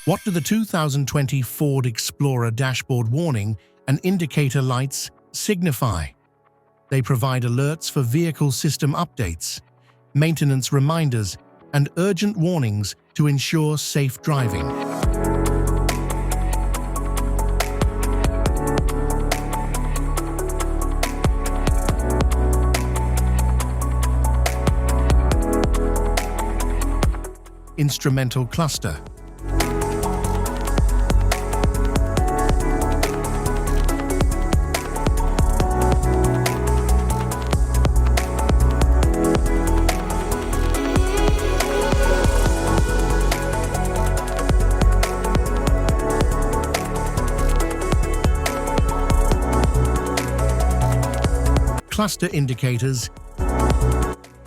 What do the 2020 Ford Explorer dashboard warning and indicator lights signify? They provide alerts for vehicle system updates, maintenance reminders, and urgent warnings to ensure safe driving. Instrumental cluster. Cluster indicators.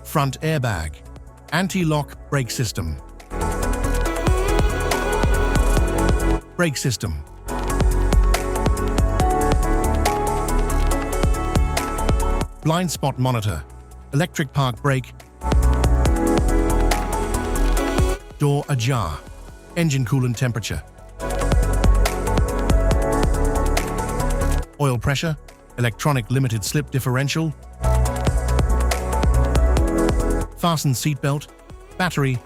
Front airbag. Anti-lock brake system. Brake system. Blind spot monitor. Electric park brake. Door ajar. Engine coolant temperature. Oil pressure. Electronic limited slip differential. Fasten seatbelt. Battery.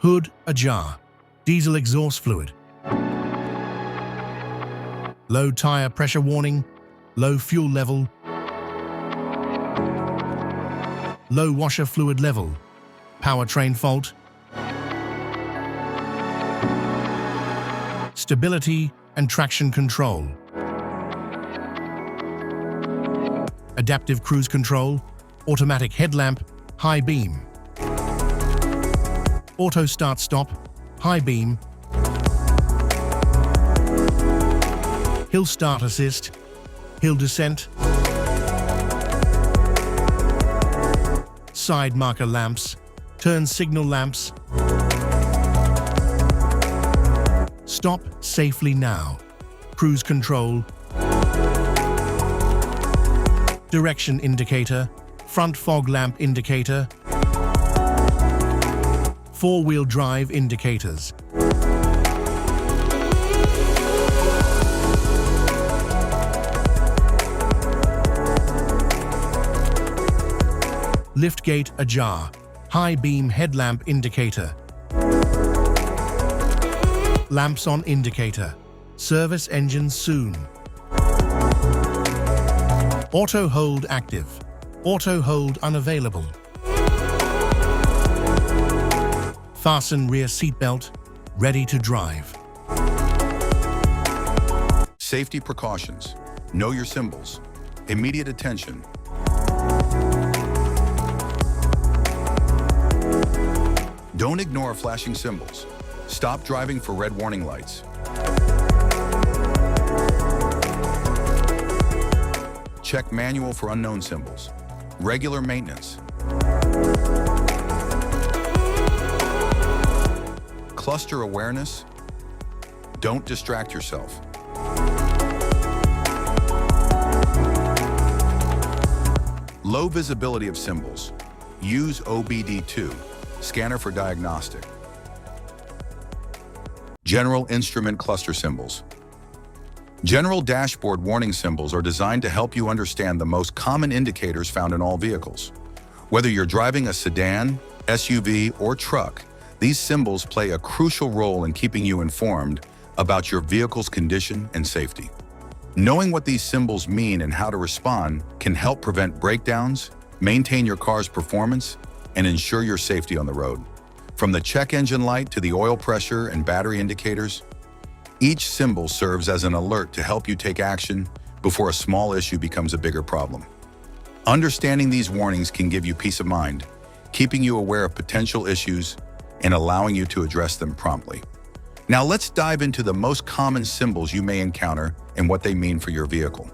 Hood ajar. Diesel exhaust fluid. Low tire pressure warning. Low fuel level. Low washer fluid level. Powertrain fault. Stability and traction control. Adaptive cruise control. Automatic headlamp. High beam. Auto start stop. High beam. Hill start assist. Hill descent. Side marker lamps. Turn signal lamps. Stop safely now. Cruise control. Direction indicator. Front fog lamp indicator. Four-wheel drive indicators. Liftgate ajar. High beam headlamp indicator. Lamps on indicator. Service engine soon. Auto hold active. Auto hold unavailable. Fasten rear seatbelt. Ready to drive. Safety precautions. Know your symbols. Immediate attention. Don't ignore flashing symbols. Stop driving for red warning lights. Check manual for unknown symbols. Regular maintenance. Cluster awareness. Don't distract yourself. Low visibility of symbols. Use OBD2, scanner for diagnostic. General instrument cluster symbols. General dashboard warning symbols are designed to help you understand the most common indicators found in all vehicles. Whether you're driving a sedan, SUV, or truck, these symbols play a crucial role in keeping you informed about your vehicle's condition and safety. Knowing what these symbols mean and how to respond can help prevent breakdowns, maintain your car's performance, and ensure your safety on the road. From the check engine light to the oil pressure and battery indicators, each symbol serves as an alert to help you take action before a small issue becomes a bigger problem. Understanding these warnings can give you peace of mind, keeping you aware of potential issues and allowing you to address them promptly. Now let's dive into the most common symbols you may encounter and what they mean for your vehicle.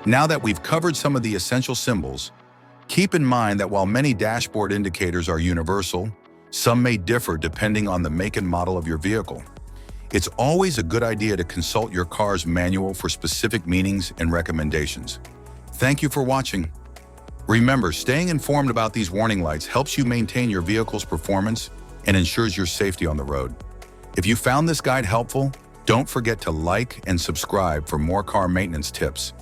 Now that we've covered some of the essential symbols, keep in mind that while many dashboard indicators are universal, some may differ depending on the make and model of your vehicle. It's always a good idea to consult your car's manual for specific meanings and recommendations. Thank you for watching. Remember, staying informed about these warning lights helps you maintain your vehicle's performance and ensures your safety on the road. If you found this guide helpful, don't forget to like and subscribe for more car maintenance tips.